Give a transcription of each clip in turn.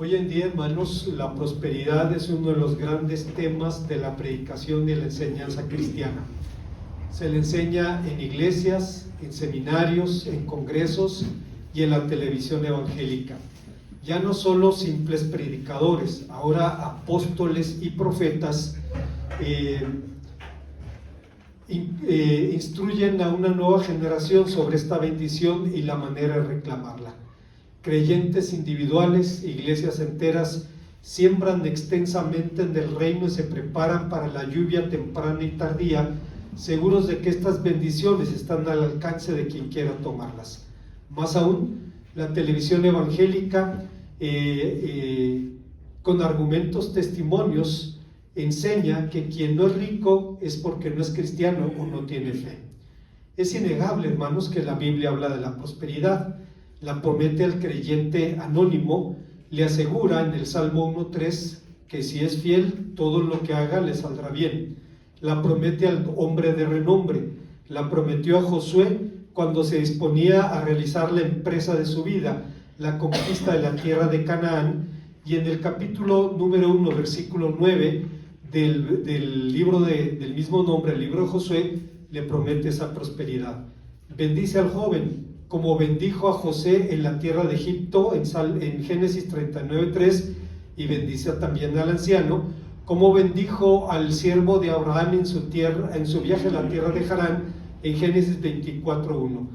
Hoy en día, hermanos, la prosperidad es uno de los grandes temas de la predicación y de la enseñanza cristiana. Se le enseña en iglesias, en seminarios, en congresos y en la televisión evangélica. Ya no solo simples predicadores, ahora apóstoles y profetas instruyen a una nueva generación sobre esta bendición y la manera de reclamarla. Creyentes individuales, iglesias enteras, siembran extensamente en el reino y se preparan para la lluvia temprana y tardía, seguros de que estas bendiciones están al alcance de quien quiera tomarlas. Más aún, la televisión evangélica, con argumentos, testimonios, enseña que quien no es rico es porque no es cristiano o no tiene fe. Es innegable, hermanos, que la Biblia habla de la prosperidad. La promete al creyente anónimo, le asegura en el Salmo 1.3 que si es fiel, todo lo que haga le saldrá bien. La promete al hombre de renombre, la prometió a Josué cuando se disponía a realizar la empresa de su vida, la conquista de la tierra de Canaán, y en el capítulo número 1, versículo 9 del libro del mismo nombre, el libro de Josué, le promete esa prosperidad. Bendice al joven, como bendijo a José en la tierra de Egipto, en Génesis 39.3, y bendice también al anciano, como bendijo al siervo de Abraham en su viaje a la tierra de Harán, en Génesis 24.1.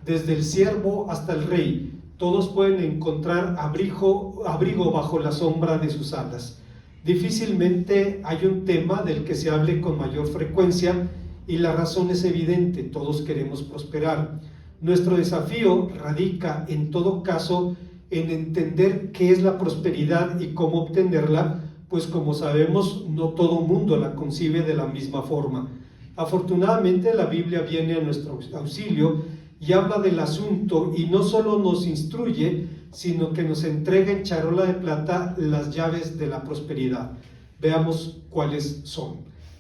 Desde el siervo hasta el rey, todos pueden encontrar abrigo bajo la sombra de sus alas. Difícilmente hay un tema del que se hable con mayor frecuencia, y la razón es evidente: todos queremos prosperar. Nuestro desafío radica, en todo caso, en entender qué es la prosperidad y cómo obtenerla, pues como sabemos, no todo mundo la concibe de la misma forma. Afortunadamente, la Biblia viene a nuestro auxilio y habla del asunto, y no solo nos instruye, sino que nos entrega en charola de plata las llaves de la prosperidad. Veamos cuáles son.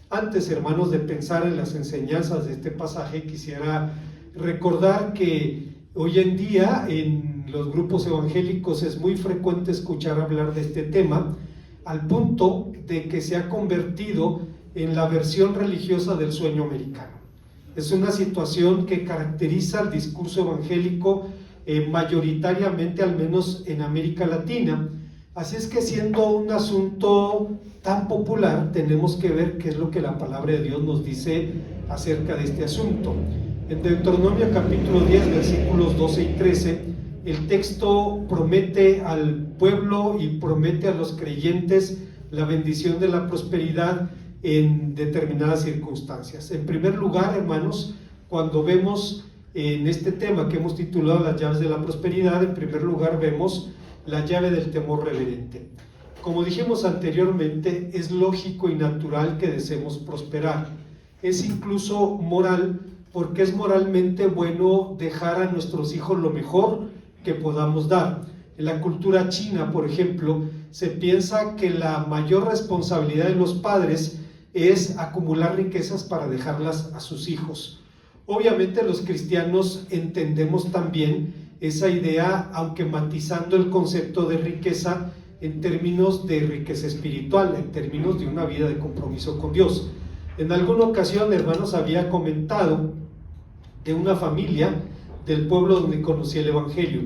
Antes, hermanos, de pensar en las enseñanzas de este pasaje, quisiera recordar que hoy en día en los grupos evangélicos es muy frecuente escuchar hablar de este tema, al punto de que se ha convertido en la versión religiosa del sueño americano. Es una situación que caracteriza el discurso evangélico mayoritariamente, al menos en América Latina. Así es que, siendo un asunto tan popular, tenemos que ver qué es lo que la palabra de Dios nos dice acerca de este asunto. En Deuteronomio capítulo 10, versículos 12 y 13, el texto promete al pueblo y promete a los creyentes la bendición de la prosperidad en determinadas circunstancias. En primer lugar, hermanos, cuando vemos en este tema que hemos titulado las llaves de la prosperidad, en primer lugar vemos la llave del temor reverente. Como dijimos anteriormente, es lógico y natural que deseemos prosperar. Es incluso moral, porque es moralmente bueno dejar a nuestros hijos lo mejor que podamos dar. En la cultura china, por ejemplo, se piensa que la mayor responsabilidad de los padres es acumular riquezas para dejarlas a sus hijos. Obviamente los cristianos entendemos también esa idea, aunque matizando el concepto de riqueza en términos de riqueza espiritual, en términos de una vida de compromiso con Dios. En alguna ocasión, hermanos, había comentado de una familia del pueblo donde conocí el Evangelio.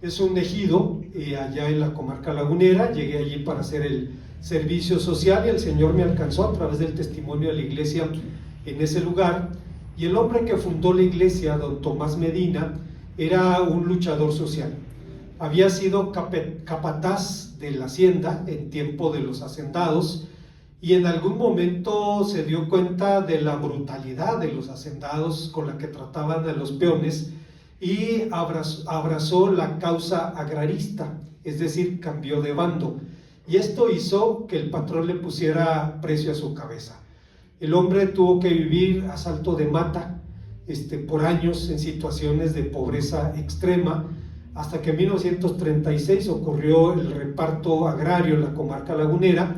Es un ejido allá en la comarca lagunera. Llegué allí para hacer el servicio social y el Señor me alcanzó a través del testimonio de la iglesia en ese lugar. Y el hombre que fundó la iglesia, don Tomás Medina, era un luchador social. Había sido capataz de la hacienda en tiempo de los hacendados, y en algún momento se dio cuenta de la brutalidad de los hacendados con la que trataban a los peones, y abrazó la causa agrarista, es decir, cambió de bando, y esto hizo que el patrón le pusiera precio a su cabeza. El hombre tuvo que vivir a salto de mata por años en situaciones de pobreza extrema, hasta que en 1936 ocurrió el reparto agrario en la comarca lagunera,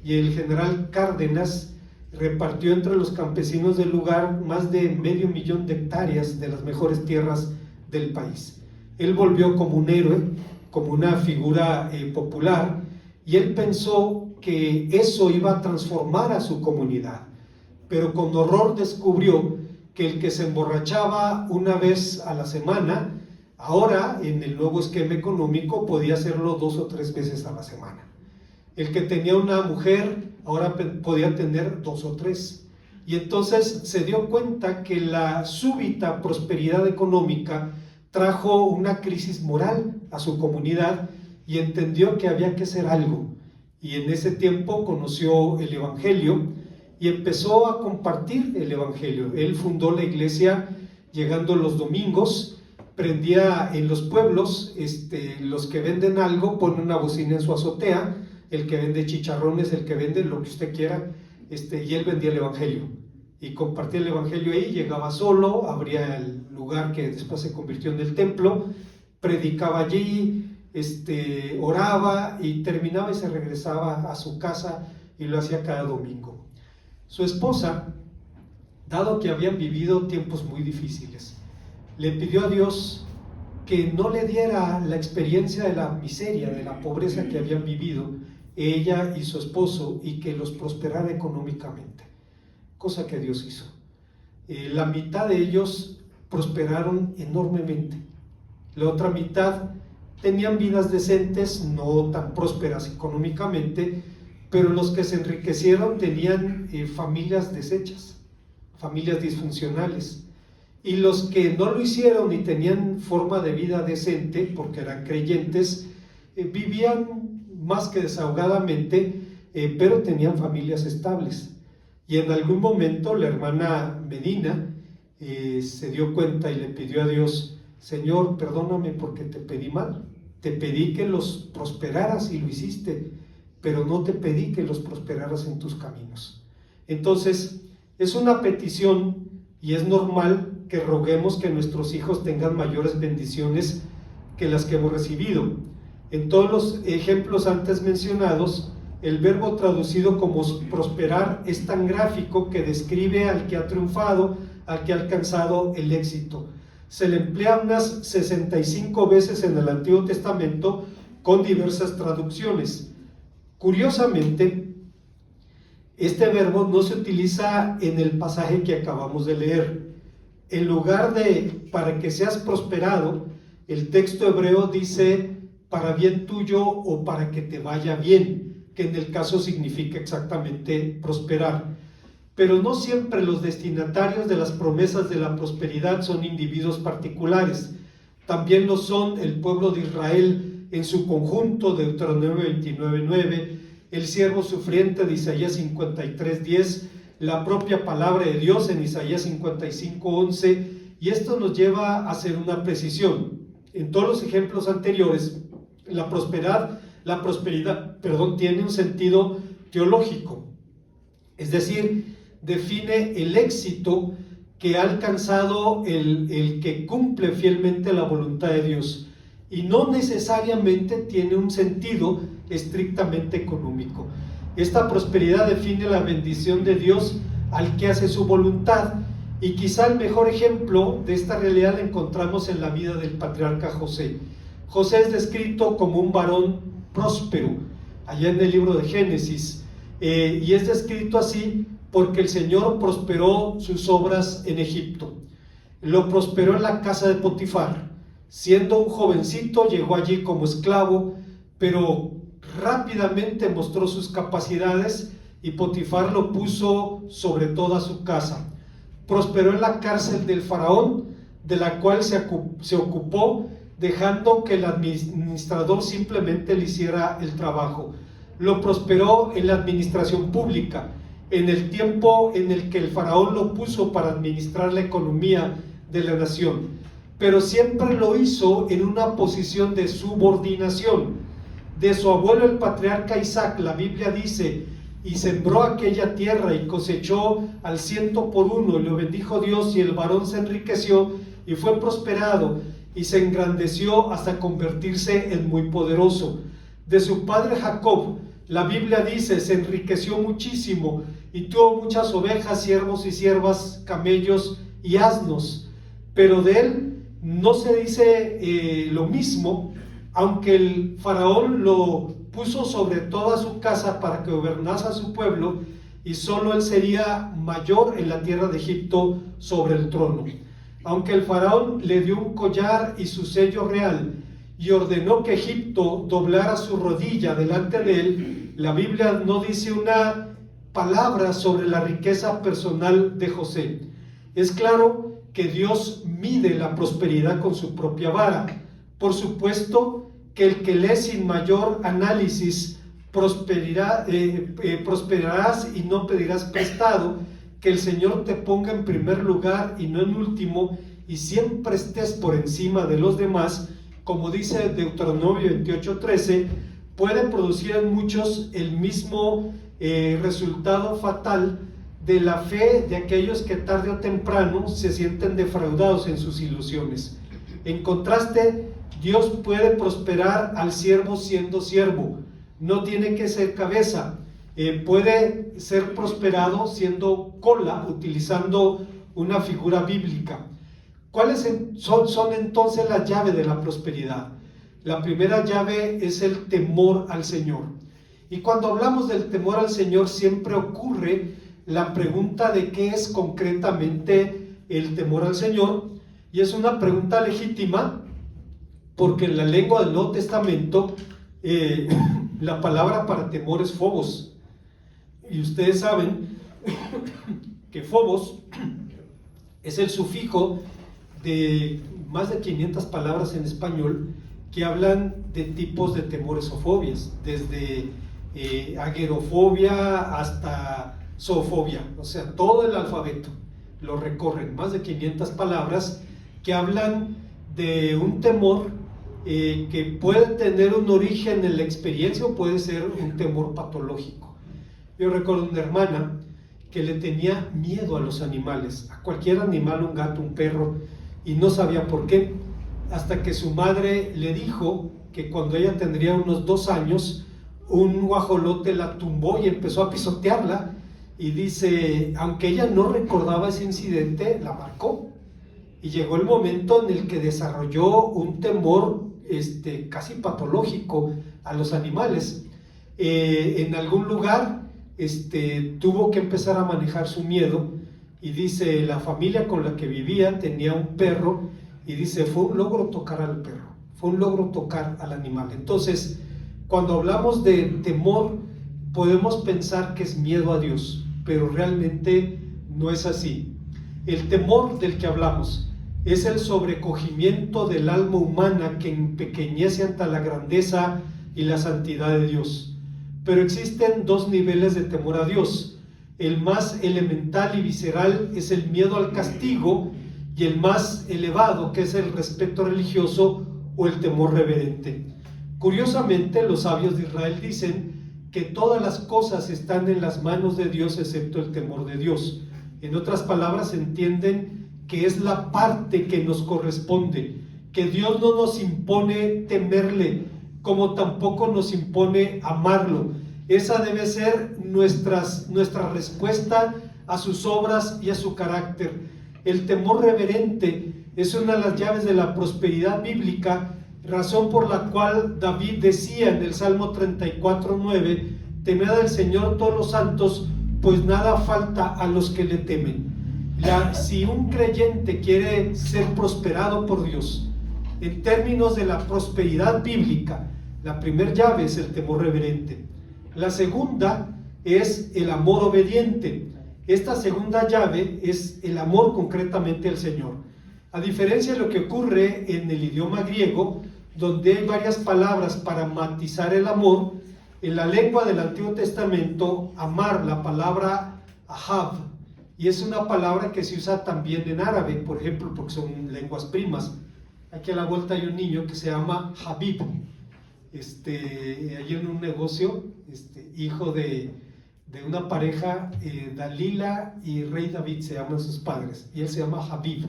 y el general Cárdenas repartió entre los campesinos del lugar más de 500,000 de hectáreas de las mejores tierras del país. Él volvió como un héroe como una figura popular, y él pensó que eso iba a transformar a su comunidad, pero con horror descubrió que el que se emborrachaba una vez a la semana, ahora en el nuevo esquema económico podía hacerlo 2 o 3 veces a la semana. El que tenía una mujer ahora podía tener 2 o 3. Y entonces se dio cuenta que la súbita prosperidad económica trajo una crisis moral a su comunidad y entendió que había que hacer algo. Y en ese tiempo conoció el Evangelio y empezó a compartir el Evangelio. Él fundó la iglesia llegando los domingos, prendía en los pueblos, los que venden algo ponen una bocina en su azotea, el que vende chicharrones, el que vende lo que usted quiera, y él vendía el Evangelio y compartía el Evangelio ahí. Llegaba solo, abría el lugar que después se convirtió en el templo, predicaba allí, oraba y terminaba y se regresaba a su casa y lo hacía cada domingo. Su esposa, dado que habían vivido tiempos muy difíciles, le pidió a Dios que no le diera la experiencia de la miseria, de la pobreza que habían vivido ella y su esposo, y que los prosperara económicamente, cosa que Dios hizo. La mitad de ellos prosperaron enormemente, la otra mitad tenían vidas decentes, no tan prósperas económicamente, pero los que se enriquecieron tenían familias deshechas, familias disfuncionales, y los que no lo hicieron y tenían forma de vida decente, porque eran creyentes, vivían más que desahogadamente, pero tenían familias estables. Y en algún momento la hermana Medina se dio cuenta y le pidió a Dios: Señor, perdóname porque te pedí mal, te pedí que los prosperaras y lo hiciste, pero no te pedí que los prosperaras en tus caminos. Entonces es una petición y es normal que roguemos que nuestros hijos tengan mayores bendiciones que las que hemos recibido. En todos los ejemplos antes mencionados, el verbo traducido como prosperar es tan gráfico que describe al que ha triunfado, al que ha alcanzado el éxito. Se le emplea unas 65 veces en el Antiguo Testamento con diversas traducciones. Curiosamente, este verbo no se utiliza en el pasaje que acabamos de leer. En lugar de para que seas prosperado, el texto hebreo dice para bien tuyo o para que te vaya bien, que en el caso significa exactamente prosperar. Pero no siempre los destinatarios de las promesas de la prosperidad son individuos particulares. También lo son el pueblo de Israel en su conjunto, Deuteronomio 29:9, el siervo sufriente de Isaías 53:10, la propia palabra de Dios en Isaías 55:11, y esto nos lleva a hacer una precisión. En todos los ejemplos anteriores, la prosperidad, tiene un sentido teológico, es decir, define el éxito que ha alcanzado el que cumple fielmente la voluntad de Dios, y no necesariamente tiene un sentido estrictamente económico. Esta prosperidad define la bendición de Dios al que hace su voluntad, y quizá el mejor ejemplo de esta realidad la encontramos en la vida del patriarca José. José es descrito como un varón próspero, allá en el libro de Génesis, y es descrito así porque el Señor prosperó sus obras en Egipto. Lo prosperó en la casa de Potifar. Siendo un jovencito, llegó allí como esclavo, pero rápidamente mostró sus capacidades y Potifar lo puso sobre toda su casa. Prosperó en la cárcel del faraón, de la cual se ocupó, dejando que el administrador simplemente le hiciera el trabajo. Lo prosperó en la administración pública, en el tiempo en el que el faraón lo puso para administrar la economía de la nación, pero siempre lo hizo en una posición de subordinación. De su abuelo el patriarca Isaac, la Biblia dice: y sembró aquella tierra y cosechó al 100 por 1, y lo bendijo Dios, y el varón se enriqueció y fue prosperado, y se engrandeció hasta convertirse en muy poderoso. De su padre Jacob, la Biblia dice: se enriqueció muchísimo y tuvo muchas ovejas, siervos y siervas, camellos y asnos. Pero de él no se dice lo mismo aunque el faraón lo puso sobre toda su casa para que gobernase a su pueblo, y solo él sería mayor en la tierra de Egipto sobre el trono. Aunque el faraón le dio un collar y su sello real y ordenó que Egipto doblara su rodilla delante de él, la Biblia no dice una palabra sobre la riqueza personal de José. Es claro que Dios mide la prosperidad con su propia vara. Por supuesto que el que lee sin mayor análisis prosperarás y no pedirás prestado, que el Señor te ponga en primer lugar y no en último, y siempre estés por encima de los demás, como dice Deuteronomio 28:13, puede producir en muchos el mismo resultado fatal de la fe de aquellos que tarde o temprano se sienten defraudados en sus ilusiones. En contraste, Dios puede prosperar al siervo siendo siervo, no tiene que ser cabeza, puede ser prosperado siendo cola, utilizando una figura bíblica. ¿Cuáles son entonces las llaves de la prosperidad? La primera llave es el temor al Señor. Y cuando hablamos del temor al Señor, siempre ocurre la pregunta de qué es concretamente el temor al Señor, y es una pregunta legítima, porque en la lengua del Nuevo Testamento la palabra para temor es phobos, y ustedes saben que phobos es el sufijo de más de 500 palabras en español que hablan de tipos de temores o fobias, desde agerofobia hasta zoofobia, o sea, todo el alfabeto lo recorren, más de 500 palabras que hablan de un temor que puede tener un origen en la experiencia o puede ser un temor patológico. Yo recuerdo una hermana que le tenía miedo a los animales, a cualquier animal, un gato, un perro, y no sabía por qué, hasta que su madre le dijo que cuando ella tendría unos 2 años, un guajolote la tumbó y empezó a pisotearla, y dice, aunque ella no recordaba ese incidente, la marcó, y llegó el momento en el que desarrolló un temor casi patológico a los animales. En algún lugar tuvo que empezar a manejar su miedo, y dice, la familia con la que vivía tenía un perro, y dice, fue un logro tocar al perro, fue un logro tocar al animal. Entonces, cuando hablamos de temor, podemos pensar que es miedo a Dios, pero realmente no es así. El temor del que hablamos es el sobrecogimiento del alma humana que empequeñece ante la grandeza y la santidad de Dios. Pero existen 2 niveles de temor a Dios. El más elemental y visceral es el miedo al castigo, y el más elevado, que es el respeto religioso o el temor reverente. Curiosamente, los sabios de Israel dicen que todas las cosas están en las manos de Dios excepto el temor de Dios. En otras palabras, entienden que es la parte que nos corresponde, que Dios no nos impone temerle, como tampoco nos impone amarlo. Esa debe ser nuestra respuesta a sus obras y a su carácter. El temor reverente es una de las llaves de la prosperidad bíblica, razón por la cual David decía en el Salmo 34:9, temed al Señor todos los santos, pues nada falta a los que le temen. Si un creyente quiere ser prosperado por Dios, en términos de la prosperidad bíblica, la primera llave es el temor reverente. La segunda es el amor obediente. Esta segunda llave es el amor concretamente al Señor. A diferencia de lo que ocurre en el idioma griego, donde hay varias palabras para matizar el amor, en la lengua del Antiguo Testamento, amar, la palabra ahab, y es una palabra que se usa también en árabe, por ejemplo, porque son lenguas primas. Aquí a la vuelta hay un niño que se llama Habib, allí en un negocio, hijo de una pareja, Dalila y Rey David se llaman sus padres, y él se llama Habib.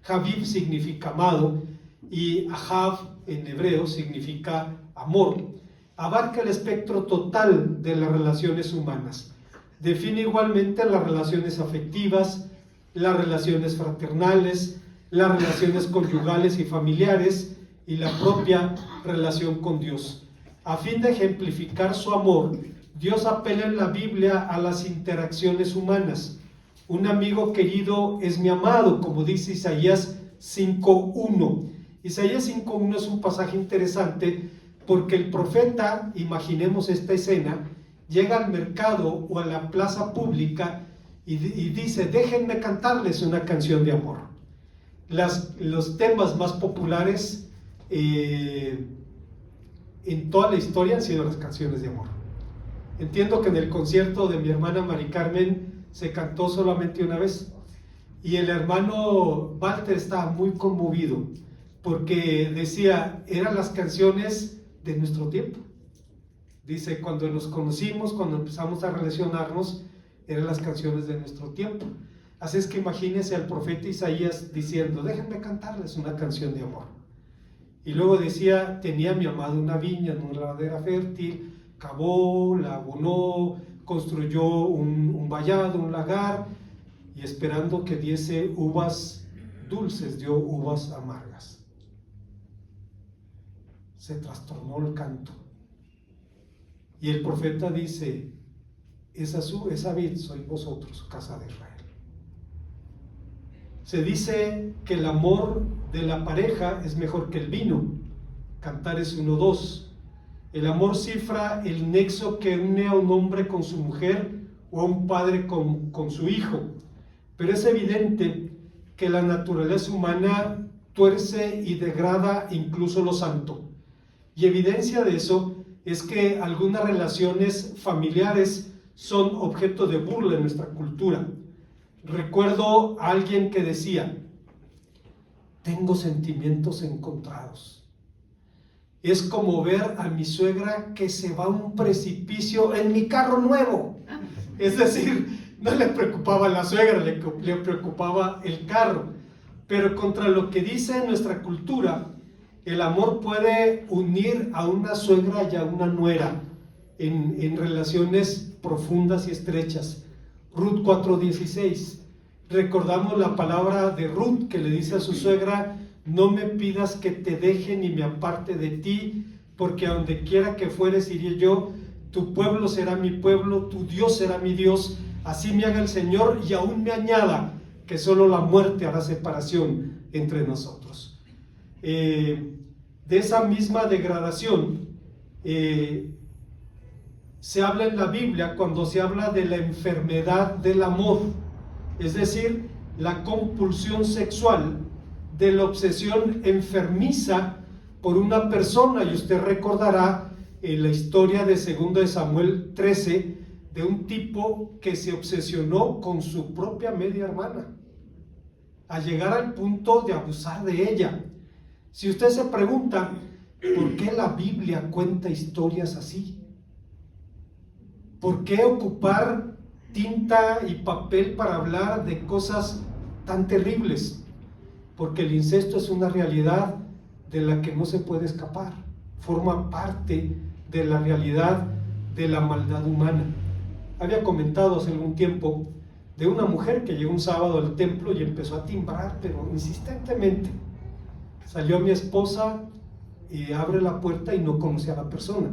Habib significa amado, y Ahab en hebreo significa amor. Abarca el espectro total de las relaciones humanas. Define igualmente las relaciones afectivas, las relaciones fraternales, las relaciones conyugales y familiares, y la propia relación con Dios. A fin de ejemplificar su amor, Dios apela en la Biblia a las interacciones humanas. Un amigo querido es mi amado, como dice Isaías 5:1. Isaías 5:1 es un pasaje interesante porque el profeta, imaginemos esta escena, llega al mercado o a la plaza pública y dice: déjenme cantarles una canción de amor. Los temas más populares en toda la historia han sido las canciones de amor. Entiendo que en el concierto de mi hermana Mari Carmen se cantó solamente una vez, y el hermano Walter estaba muy conmovido porque decía, eran las canciones de nuestro tiempo. Dice, cuando nos conocimos, cuando empezamos a relacionarnos, eran las canciones de nuestro tiempo. Así es que imagínense al profeta Isaías diciendo: déjenme cantarles una canción de amor. Y luego decía: tenía mi amado una viña en una ladera fértil, cavó, la abonó, construyó un vallado, un lagar, y esperando que diese uvas dulces, dio uvas amargas. Se trastornó el canto. Y el profeta dice: esa vid sois vosotros, casa de Israel. Se dice que el amor de la pareja es mejor que el vino. Cantares 1:2. El amor cifra el nexo que une a un hombre con su mujer o a un padre con su hijo. Pero es evidente que la naturaleza humana tuerce y degrada incluso lo santo. Y evidencia de eso es que algunas relaciones familiares son objeto de burla en nuestra cultura. Recuerdo a alguien que decía: tengo sentimientos encontrados. Es como ver a mi suegra que se va a un precipicio en mi carro nuevo. Es decir, no le preocupaba la suegra, le preocupaba el carro. Pero contra lo que dice nuestra cultura, el amor puede unir a una suegra y a una nuera en relaciones profundas y estrechas. Ruth 4:16. Recordamos la palabra de Ruth que le dice a su suegra: no me pidas que te deje ni me aparte de ti, porque a donde quiera que fueres iré yo, tu pueblo será mi pueblo, tu Dios será mi Dios, así me haga el Señor y aún me añada que solo la muerte hará separación entre nosotros. De esa misma degradación se habla en la Biblia cuando se habla de la enfermedad del amor, es decir, la compulsión sexual, de la obsesión enfermiza por una persona. Y usted recordará la historia de 2 Samuel 13 de un tipo que se obsesionó con su propia media hermana, a llegar al punto de abusar de ella. Si usted se pregunta, ¿por qué la Biblia cuenta historias así? ¿Por qué ocupar tinta y papel para hablar de cosas tan terribles? Porque el incesto es una realidad de la que no se puede escapar. Forma parte de la realidad de la maldad humana. Había comentado hace algún tiempo de una mujer que llegó un sábado al templo y empezó a timbrar, pero insistentemente. Salió mi esposa y abre la puerta y no conoce a la persona.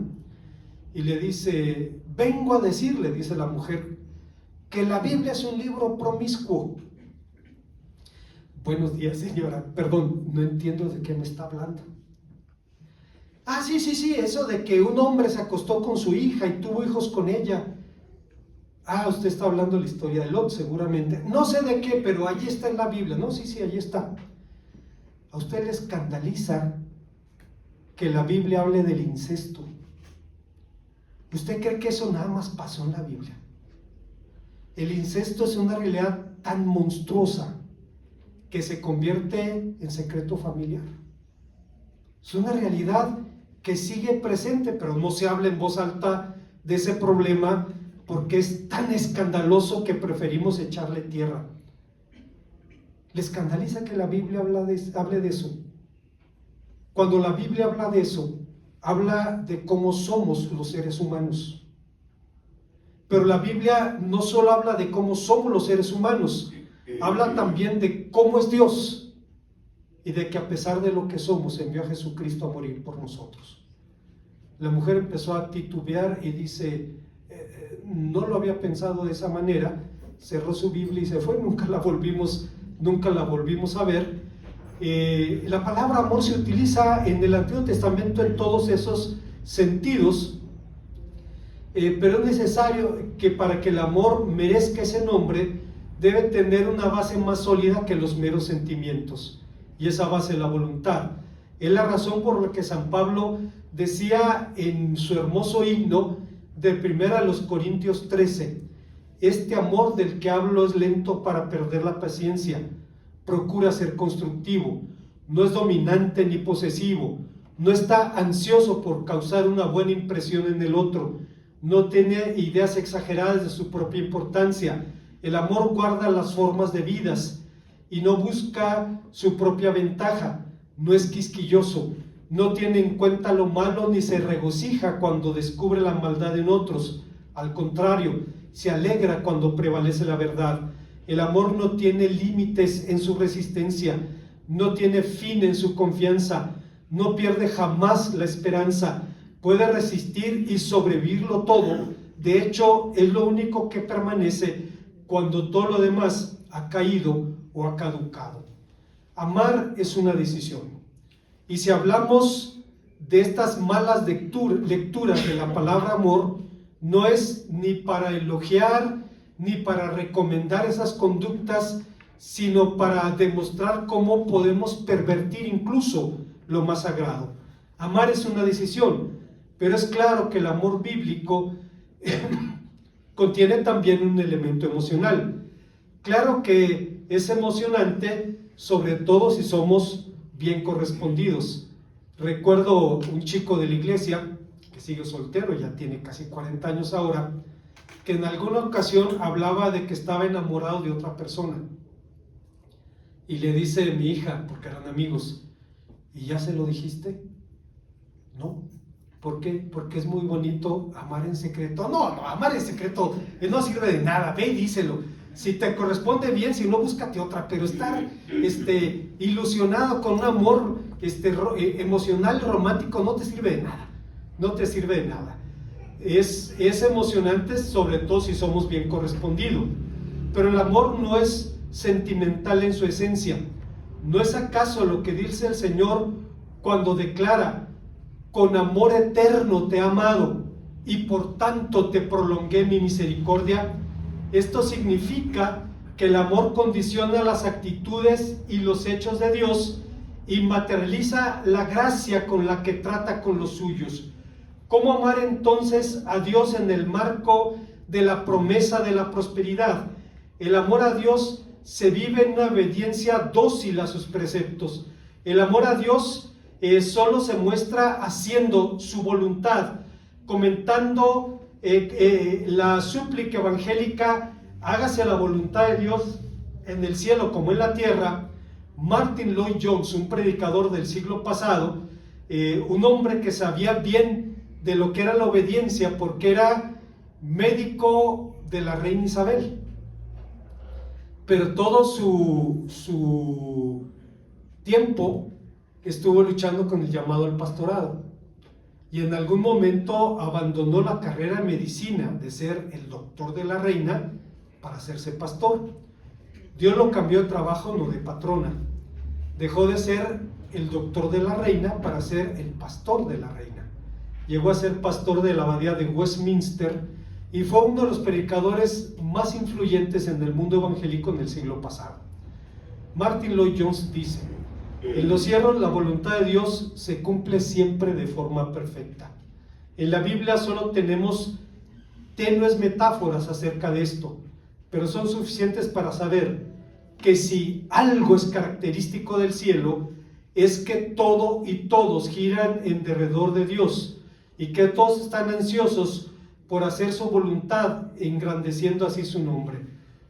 Y le dice: vengo a decirle, dice la mujer, que la Biblia es un libro promiscuo. Buenos días, señora. Perdón, no entiendo de qué me está hablando. Ah, sí, eso de que un hombre se acostó con su hija y tuvo hijos con ella. Ah, usted está hablando de la historia de Lot, seguramente. No sé de qué, pero allí está en la Biblia. No, sí, allí está. ¿A usted le escandaliza que la Biblia hable del incesto? ¿Usted cree que eso nada más pasó en la Biblia? El incesto es una realidad tan monstruosa que se convierte en secreto familiar. Es una realidad que sigue presente, pero no se habla en voz alta de ese problema porque es tan escandaloso que preferimos echarle tierra. ¿Le escandaliza que la Biblia hable de eso? Cuando la Biblia habla de eso, habla de cómo somos los seres humanos. Pero la Biblia no solo habla de cómo somos los seres humanos, habla también de cómo es Dios. y de que a pesar de lo que somos, envió a Jesucristo a morir por nosotros. La mujer empezó a titubear y dice, no lo había pensado de esa manera, cerró su Biblia y se fue, nunca la volvimos a ver. La palabra amor se utiliza en el Antiguo Testamento en todos esos sentidos, pero es necesario que para que el amor merezca ese nombre, debe tener una base más sólida que los meros sentimientos, y esa base es la voluntad. Es la razón por la que San Pablo decía en su hermoso himno de 1 Corintios 13, este amor del que hablo es lento para perder la paciencia, procura ser constructivo, no es dominante ni posesivo, no está ansioso por causar una buena impresión en el otro, no tiene ideas exageradas de su propia importancia. El amor guarda las formas debidas y no busca su propia ventaja, no es quisquilloso, no tiene en cuenta lo malo ni se regocija cuando descubre la maldad en otros. Al contrario, se alegra cuando prevalece la verdad. El amor no tiene límites en su resistencia, no tiene fin en su confianza, no pierde jamás la esperanza, puede resistir y sobrevivirlo todo. De hecho, es lo único que permanece cuando todo lo demás ha caído o ha caducado. Amar es una decisión. Y si hablamos de estas malas lecturas de la palabra amor, no es ni para elogiar ni para recomendar esas conductas, sino para demostrar cómo podemos pervertir incluso lo más sagrado. Amar es una decisión, pero es claro que el amor bíblico contiene también un elemento emocional. Claro que es emocionante, sobre todo si somos bien correspondidos. Recuerdo un chico de la iglesia, que sigue soltero, ya tiene casi 40 años ahora, que en alguna ocasión hablaba de que estaba enamorado de otra persona. Y le dice mi hija, porque eran amigos, ¿y ya se lo dijiste? No. ¿Por qué? Porque es muy bonito amar en secreto. No, amar en secreto no sirve de nada, ve y díselo. Si te corresponde bien, si no, búscate otra, pero estar ilusionado con un amor emocional, romántico, no te sirve de nada, no te sirve de nada. Es emocionante, sobre todo si somos bien correspondidos, pero el amor no es sentimental en su esencia. ¿No es acaso lo que dice el Señor cuando declara: con amor eterno te he amado y por tanto te prolongué mi misericordia? Esto significa que el amor condiciona las actitudes y los hechos de Dios y materializa la gracia con la que trata con los suyos. ¿Cómo amar entonces a Dios en el marco de la promesa de la prosperidad? El amor a Dios se vive en una obediencia dócil a sus preceptos. El amor a Dios solo se muestra haciendo su voluntad. Comentando la súplica evangélica, hágase la voluntad de Dios en el cielo como en la tierra, Martin Lloyd-Jones, un predicador del siglo pasado, un hombre que sabía bien de lo que era la obediencia porque era médico de la reina Isabel, pero todo su tiempo estuvo luchando con el llamado al pastorado, y en algún momento abandonó la carrera de medicina, de ser el doctor de la reina, para hacerse pastor. Dios lo cambió de trabajo, no de patrona. Dejó de ser el doctor de la reina para ser el pastor de la reina. Llegó a ser pastor de la abadía de Westminster y fue uno de los predicadores más influyentes en el mundo evangélico en el siglo pasado. Martin Lloyd-Jones dice: en los cielos la voluntad de Dios se cumple siempre de forma perfecta. En la Biblia solo tenemos tenues metáforas acerca de esto, pero son suficientes para saber que si algo es característico del cielo, es que todo y todos giran en derredor de Dios y que todos están ansiosos por hacer su voluntad, engrandeciendo así su nombre.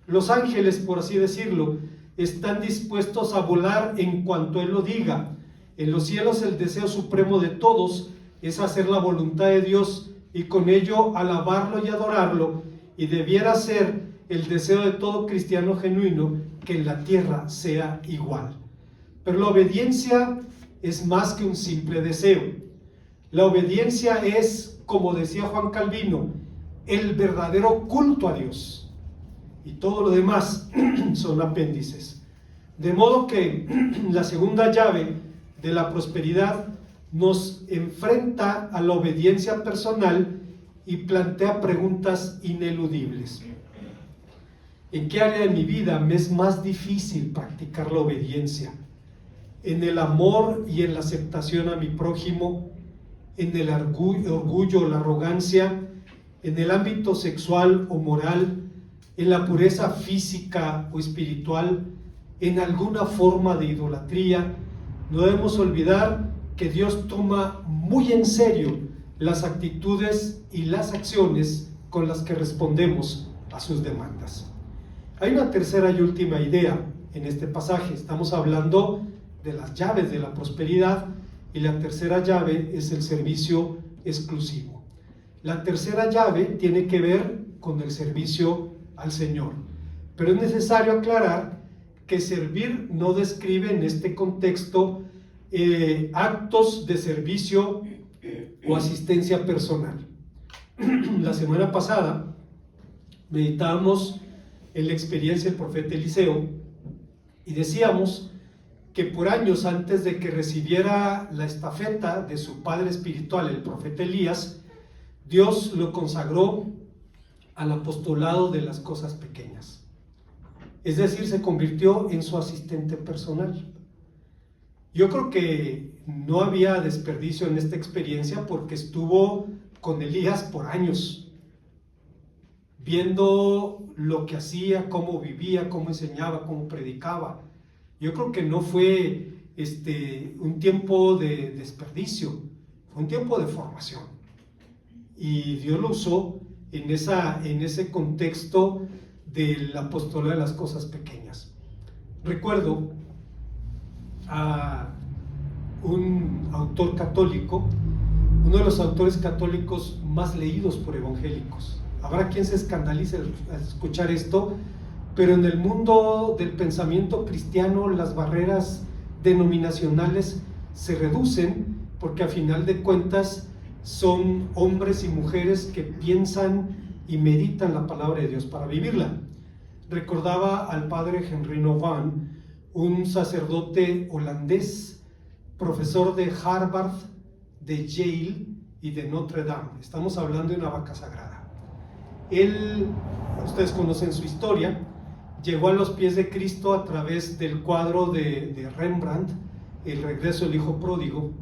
Los ángeles, por así decirlo, están dispuestos a volar en cuanto Él lo diga. En los cielos el deseo supremo de todos es hacer la voluntad de Dios y con ello alabarlo y adorarlo, y debiera ser el deseo de todo cristiano genuino que en la tierra sea igual. Pero la obediencia es más que un simple deseo. La obediencia es, como decía Juan Calvino, el verdadero culto a Dios. Y todo lo demás son apéndices. De modo que la segunda llave de la prosperidad nos enfrenta a la obediencia personal y plantea preguntas ineludibles. ¿En qué área de mi vida me es más difícil practicar la obediencia? ¿En el amor y en la aceptación a mi prójimo? ¿En el orgullo o la arrogancia? ¿En el ámbito sexual o moral? ¿En la pureza física o espiritual? ¿En alguna forma de idolatría? No debemos olvidar que Dios toma muy en serio las actitudes y las acciones con las que respondemos a sus demandas. Hay una tercera y última idea en este pasaje. Estamos hablando de las llaves de la prosperidad y la tercera llave es el servicio exclusivo. La tercera llave tiene que ver con el servicio al Señor, pero es necesario aclarar que servir no describe en este contexto actos de servicio o asistencia personal. La semana pasada meditábamos en la experiencia del profeta Eliseo y decíamos que por años antes de que recibiera la estafeta de su padre espiritual, el profeta Elías, Dios lo consagró al apostolado de las cosas pequeñas. Es decir, se convirtió en su asistente personal. Yo creo que no había desperdicio en esta experiencia porque estuvo con Elías por años, viendo lo que hacía, cómo vivía, cómo enseñaba, cómo predicaba. Yo creo que no fue un tiempo de desperdicio, fue un tiempo de formación. Y Dios lo usó en ese contexto del apostolado de las cosas pequeñas. Recuerdo a un autor católico, uno de los autores católicos más leídos por evangélicos. Habrá quien se escandalice al escuchar esto, pero en el mundo del pensamiento cristiano las barreras denominacionales se reducen porque a final de cuentas son hombres y mujeres que piensan y meditan la palabra de Dios para vivirla. Recordaba al padre Henry Nouwen, un sacerdote holandés, profesor de Harvard, de Yale y de Notre Dame. Estamos hablando de una vaca sagrada. Él, ustedes conocen su historia, llegó a los pies de Cristo a través del cuadro de Rembrandt, El regreso del hijo pródigo,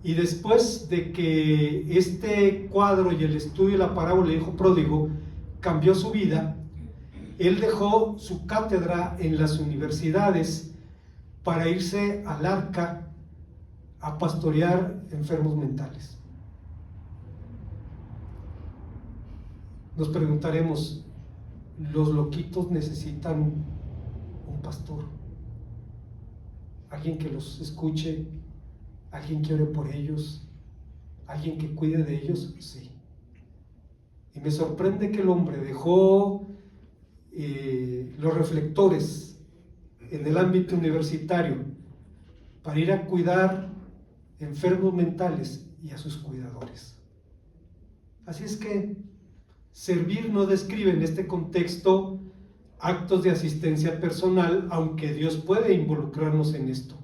y después de que este cuadro y el estudio de la parábola del hijo pródigo cambió su vida, él dejó su cátedra en las universidades para irse al Arca a pastorear enfermos mentales. Nos preguntaremos, ¿los loquitos necesitan un pastor? ¿Alguien que los escuche? ¿Alguien que ore por ellos? ¿Alguien que cuide de ellos? Sí. Y me sorprende que el hombre dejó los reflectores en el ámbito universitario para ir a cuidar enfermos mentales y a sus cuidadores. Así es que servir no describe en este contexto actos de asistencia personal, aunque Dios puede involucrarnos en esto.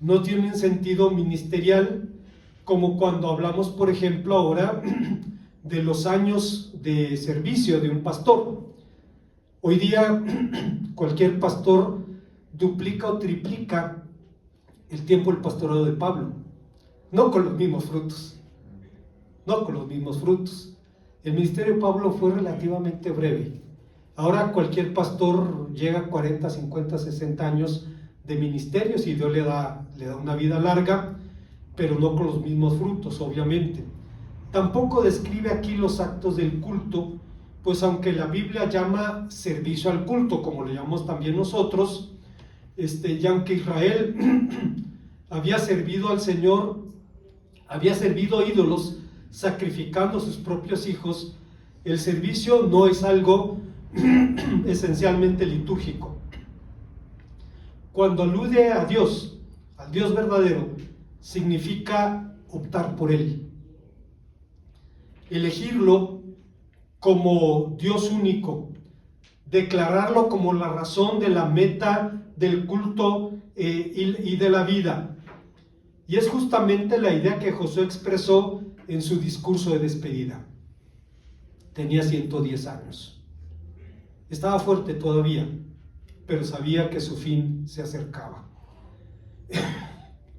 No tiene un sentido ministerial, como cuando hablamos, por ejemplo, ahora de los años de servicio de un pastor. Hoy día cualquier pastor duplica o triplica el tiempo del pastorado de Pablo, no con los mismos frutos, El ministerio de Pablo fue relativamente breve. Ahora cualquier pastor llega a 40, 50, 60 años de ministerio, si Dios le da una vida larga, pero no con los mismos frutos, obviamente. Tampoco describe aquí los actos del culto, pues aunque la Biblia llama servicio al culto, como le llamamos también nosotros, y aunque Israel había servido al Señor, había servido ídolos, sacrificando sus propios hijos, el servicio no es algo esencialmente litúrgico. Cuando alude a Dios, al Dios verdadero, significa optar por Él, elegirlo como Dios único, declararlo como la razón de la meta del culto y de la vida. Y es justamente la idea que Josué expresó en su discurso de despedida. Tenía 110 años. Estaba fuerte todavía, pero sabía que su fin se acercaba.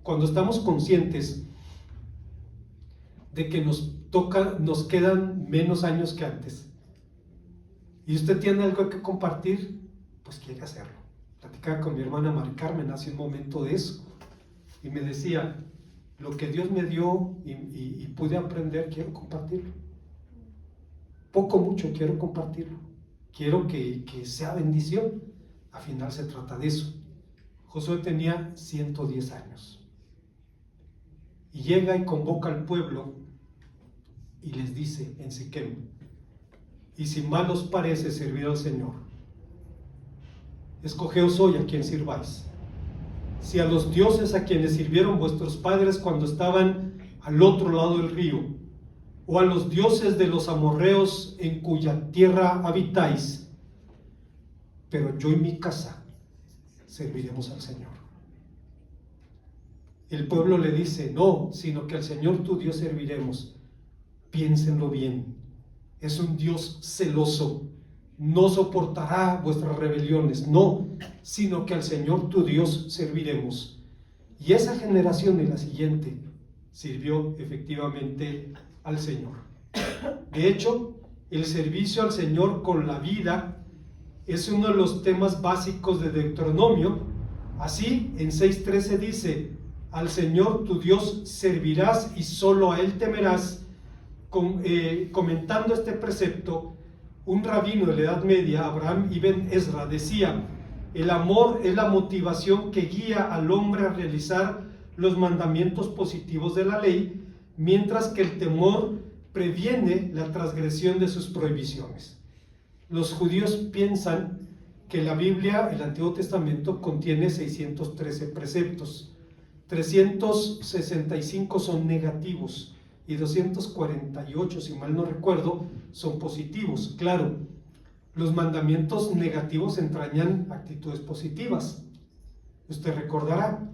Cuando estamos conscientes de que nos quedan menos años que antes, y usted tiene algo que compartir, pues quiere hacerlo. Platicaba con mi hermana Mari Carmen hace un momento de eso, y me decía, lo que Dios me dio y pude aprender, quiero compartirlo. Poco, mucho, quiero compartirlo. Quiero que sea bendición. Al final se trata de eso. Josué tenía 110 años. Y llega y convoca al pueblo y les dice en Siquem: y si mal os parece servir al Señor, escogeos hoy a quien sirváis. Si a los dioses a quienes sirvieron vuestros padres cuando estaban al otro lado del río, o a los dioses de los amorreos en cuya tierra habitáis, pero yo y mi casa serviremos al Señor. El pueblo le dice: no, sino que al Señor tu Dios serviremos. Piénsenlo bien, es un Dios celoso, no soportará vuestras rebeliones, no, sino que al Señor tu Dios serviremos. Y esa generación y la siguiente sirvió efectivamente al Señor. De hecho, el servicio al Señor con la vida es uno de los temas básicos de Deuteronomio. Así, en 6:13 dice: al Señor tu Dios servirás y solo a Él temerás. Comentando este precepto, un rabino de la Edad Media, Abraham Ibn Ezra, decía: el amor es la motivación que guía al hombre a realizar los mandamientos positivos de la ley, mientras que el temor previene la transgresión de sus prohibiciones. Los judíos piensan que la Biblia, el Antiguo Testamento, contiene 613 preceptos. 365 son negativos y 248, si mal no recuerdo, son positivos. Claro, los mandamientos negativos entrañan actitudes positivas. Usted recordará,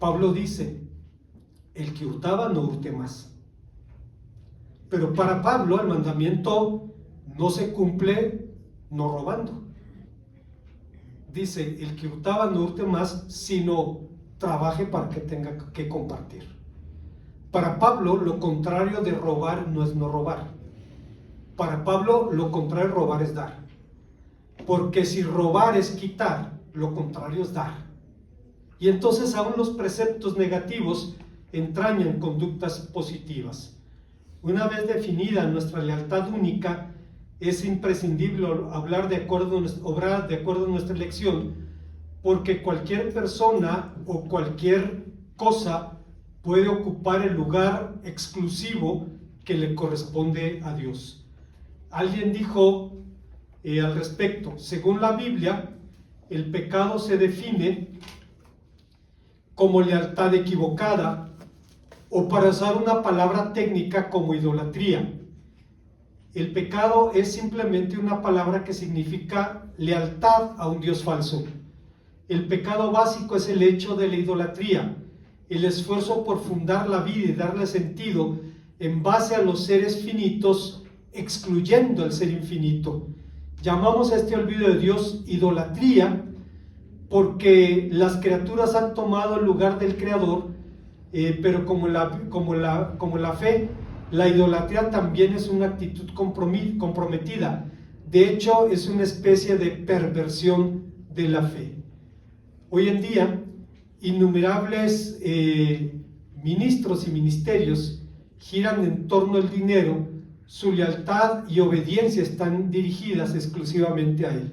Pablo dice: el que hurtaba no hurte más. Pero para Pablo el mandamiento no se cumple no robando. Dice: el que hurtaba no hurte más, sino trabaje para que tenga que compartir. Para Pablo, lo contrario de robar no es no robar. Para Pablo, lo contrario de robar es dar. Porque si robar es quitar, lo contrario es dar. Y entonces aún los preceptos negativos entrañan conductas positivas. Una vez definida nuestra lealtad única, es imprescindible obrar de acuerdo a nuestra elección, porque cualquier persona o cualquier cosa puede ocupar el lugar exclusivo que le corresponde a Dios. Alguien dijo al respecto: según la Biblia, el pecado se define como lealtad equivocada, o para usar una palabra técnica, como idolatría. El pecado es simplemente una palabra que significa lealtad a un Dios falso. El pecado básico es el hecho de la idolatría, el esfuerzo por fundar la vida y darle sentido en base a los seres finitos, excluyendo el ser infinito. Llamamos a este olvido de Dios idolatría porque las criaturas han tomado el lugar del Creador, pero como la fe, la idolatría también es una actitud comprometida. De hecho, es una especie de perversión de la fe. Hoy en día, innumerables ministros y ministerios giran en torno al dinero. Su lealtad y obediencia están dirigidas exclusivamente a él.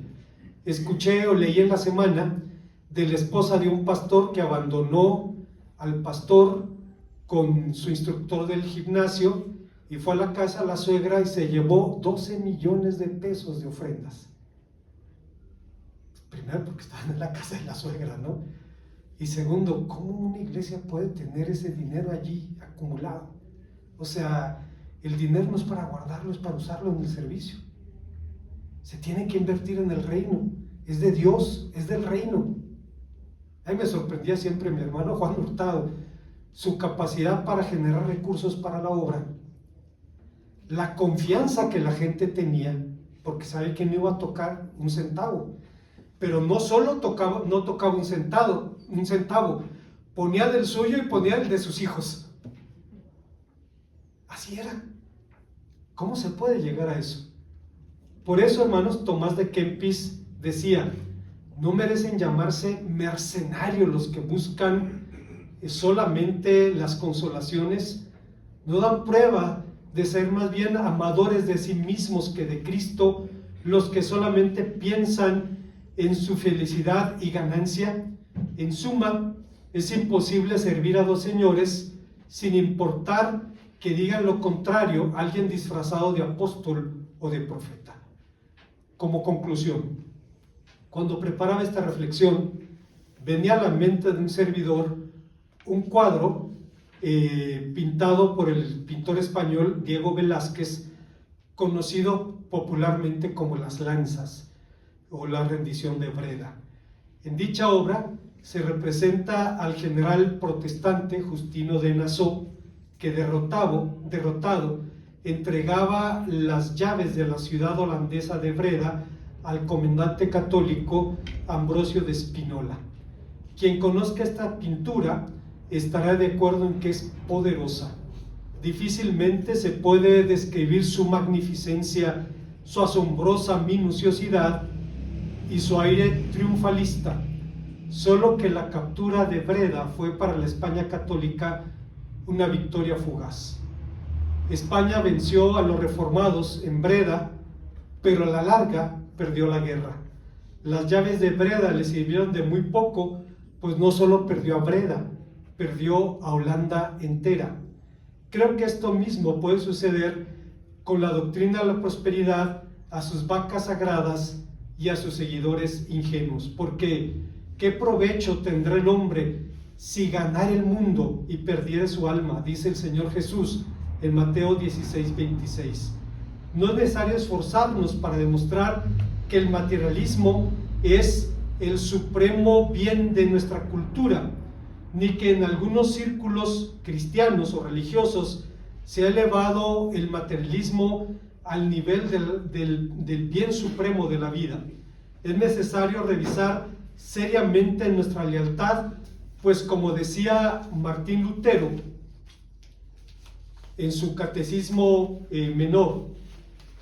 Escuché o leí en la semana de la esposa de un pastor que abandonó al pastor con su instructor del gimnasio y fue a la casa de la suegra y se llevó 12 millones de pesos de ofrendas. Primero porque estaban en la casa de la suegra, ¿no? Y segundo, ¿cómo una iglesia puede tener ese dinero allí acumulado? O sea, el dinero no es para guardarlo, es para usarlo en el servicio. Se tiene que invertir en el reino. Es de Dios, es del reino. A mí me sorprendía siempre mi hermano Juan Hurtado, su capacidad para generar recursos para la obra, la confianza que la gente tenía, porque sabía que no iba a tocar un centavo. Pero no solo no tocaba un centavo, ponía del suyo y ponía el de sus hijos. Así era. ¿Cómo se puede llegar a eso? Por eso, hermanos, Tomás de Kempis decía: no merecen llamarse mercenarios los que buscan solamente las consolaciones, no dan prueba de ser más bien amadores de sí mismos que de Cristo, los que solamente piensan en su felicidad y ganancia. En suma, es imposible servir a dos señores sin importar que digan lo contrario alguien disfrazado de apóstol o de profeta. Como conclusión, cuando preparaba esta reflexión, venía a la mente de un servidor un cuadro pintado por el pintor español Diego Velázquez, conocido popularmente como Las Lanzas o la rendición de Breda. En dicha obra se representa al general protestante Justino de Nassau, que derrotado entregaba las llaves de la ciudad holandesa de Breda al comandante católico Ambrosio de Spinola. Quien conozca esta pintura estará de acuerdo en que es poderosa. Difícilmente se puede describir su magnificencia, su asombrosa minuciosidad y su aire triunfalista. Solo que la captura de Breda fue para la España católica una victoria fugaz. España venció a los reformados en Breda, pero a la larga perdió la guerra. Las llaves de Breda le sirvieron de muy poco, pues no solo perdió a Breda, perdió a Holanda entera. Creo que esto mismo puede suceder con la doctrina de la prosperidad a sus vacas sagradas y a sus seguidores ingenuos, porque ¿qué provecho tendrá el hombre si ganara el mundo y perdiere su alma? Dice el Señor Jesús en Mateo 16:26. No es necesario esforzarnos para demostrar que el materialismo es el supremo bien de nuestra cultura, ni que en algunos círculos cristianos o religiosos se ha elevado el materialismo al nivel del bien supremo de la vida. Es necesario revisar seriamente nuestra lealtad, pues como decía Martín Lutero en su catecismo menor,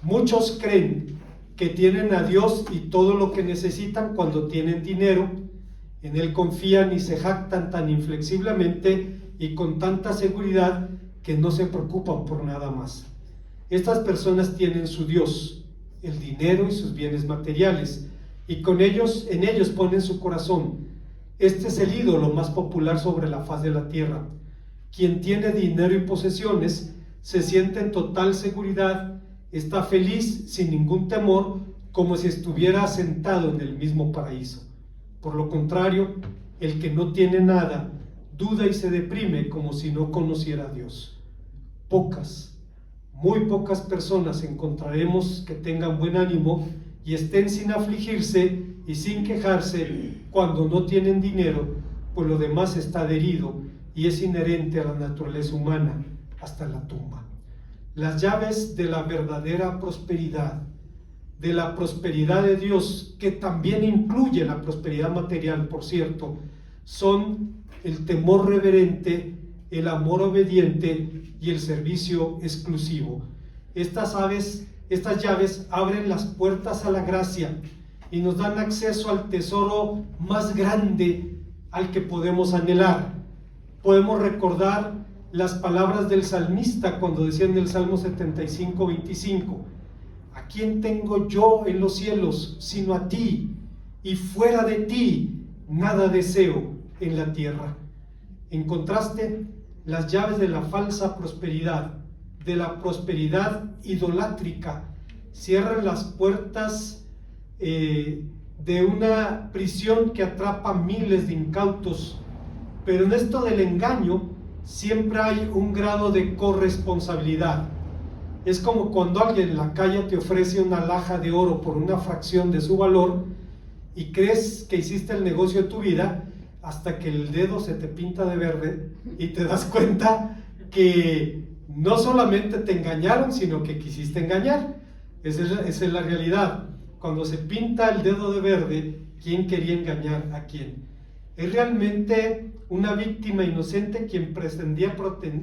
muchos creen que tienen a Dios y todo lo que necesitan cuando tienen dinero. En Él confían y se jactan tan inflexiblemente y con tanta seguridad que no se preocupan por nada más. Estas personas tienen su Dios, el dinero y sus bienes materiales, y en ellos ponen su corazón. Este es el ídolo más popular sobre la faz de la tierra. Quien tiene dinero y posesiones se siente en total seguridad, está feliz sin ningún temor, como si estuviera sentado en el mismo paraíso. Por lo contrario, el que no tiene nada duda y se deprime como si no conociera a Dios. Muy pocas personas encontraremos que tengan buen ánimo y estén sin afligirse y sin quejarse cuando no tienen dinero, pues lo demás está adherido y es inherente a la naturaleza humana hasta la tumba. Las llaves de la verdadera prosperidad, de la prosperidad de Dios, que también incluye la prosperidad material, por cierto, son el temor reverente, el amor obediente y el servicio exclusivo. Estas llaves abren las puertas a la gracia y nos dan acceso al tesoro más grande al que podemos anhelar. Podemos recordar las palabras del salmista cuando decía en el Salmo 75:25: ¿a quién tengo yo en los cielos sino a ti? Y fuera de ti nada deseo en la tierra. En contraste, las llaves de la falsa prosperidad, de la prosperidad idolátrica, cierran las puertas de una prisión que atrapa miles de incautos Pero en esto del engaño siempre hay un grado de corresponsabilidad. Es como cuando alguien en la calle te ofrece una alhaja de oro por una fracción de su valor y crees que hiciste el negocio de tu vida hasta que el dedo se te pinta de verde y te das cuenta que no solamente te engañaron, sino que quisiste engañar. Esa es la realidad. Cuando se pinta el dedo de verde, ¿quién quería engañar a quién? Es realmente una víctima inocente quien pretendía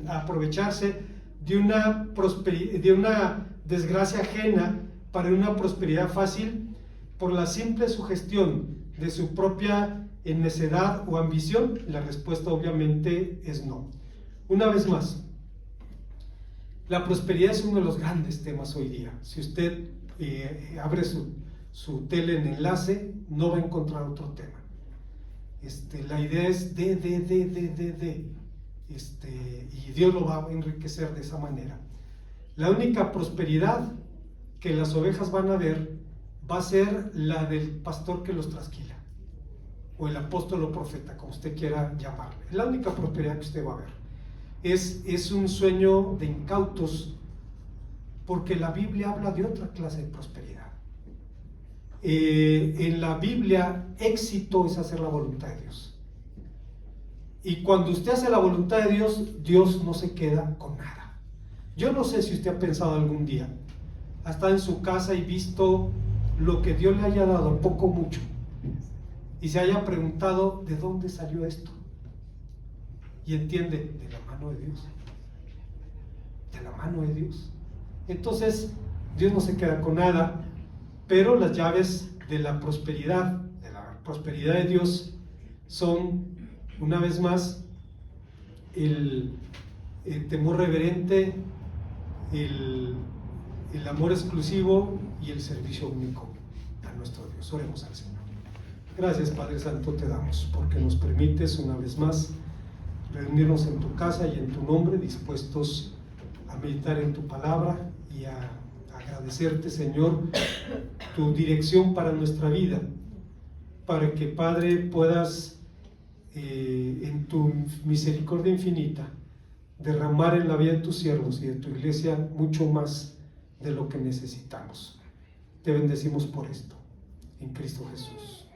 aprovecharse de una desgracia ajena para una prosperidad fácil por la simple sugestión de su propia necedad o ambición. La respuesta obviamente es no. Una vez más, la prosperidad es uno de los grandes temas hoy día. Si usted abre su tele en enlace, no va a encontrar otro tema. La idea es y Dios lo va a enriquecer de esa manera. La única prosperidad que las ovejas van a ver va a ser la del pastor que los trasquila, o el apóstol o profeta, como usted quiera llamarle. Es la única prosperidad que usted va a ver. Es un sueño de incautos, porque la Biblia habla de otra clase de prosperidad. En la Biblia, éxito es hacer la voluntad de Dios. Y cuando usted hace la voluntad de Dios, Dios no se queda con nada. Yo no sé si usted ha pensado algún día, ha estado en su casa y visto lo que Dios le haya dado, poco o mucho, y se haya preguntado, ¿de dónde salió esto? Y entiende, de la mano de Dios. De la mano de Dios. Entonces, Dios no se queda con nada, pero las llaves de la prosperidad de Dios son, una vez más, el temor reverente, el amor exclusivo y el servicio único a nuestro Dios. Oremos al Señor. Gracias, Padre Santo, te damos porque nos permites una vez más reunirnos en tu casa y en tu nombre, dispuestos a meditar en tu palabra y a agradecerte, Señor, tu dirección para nuestra vida, para que, Padre, puedas en tu misericordia infinita derramar en la vida de tus siervos y de tu iglesia mucho más de lo que necesitamos. Te bendecimos por esto, en Cristo Jesús.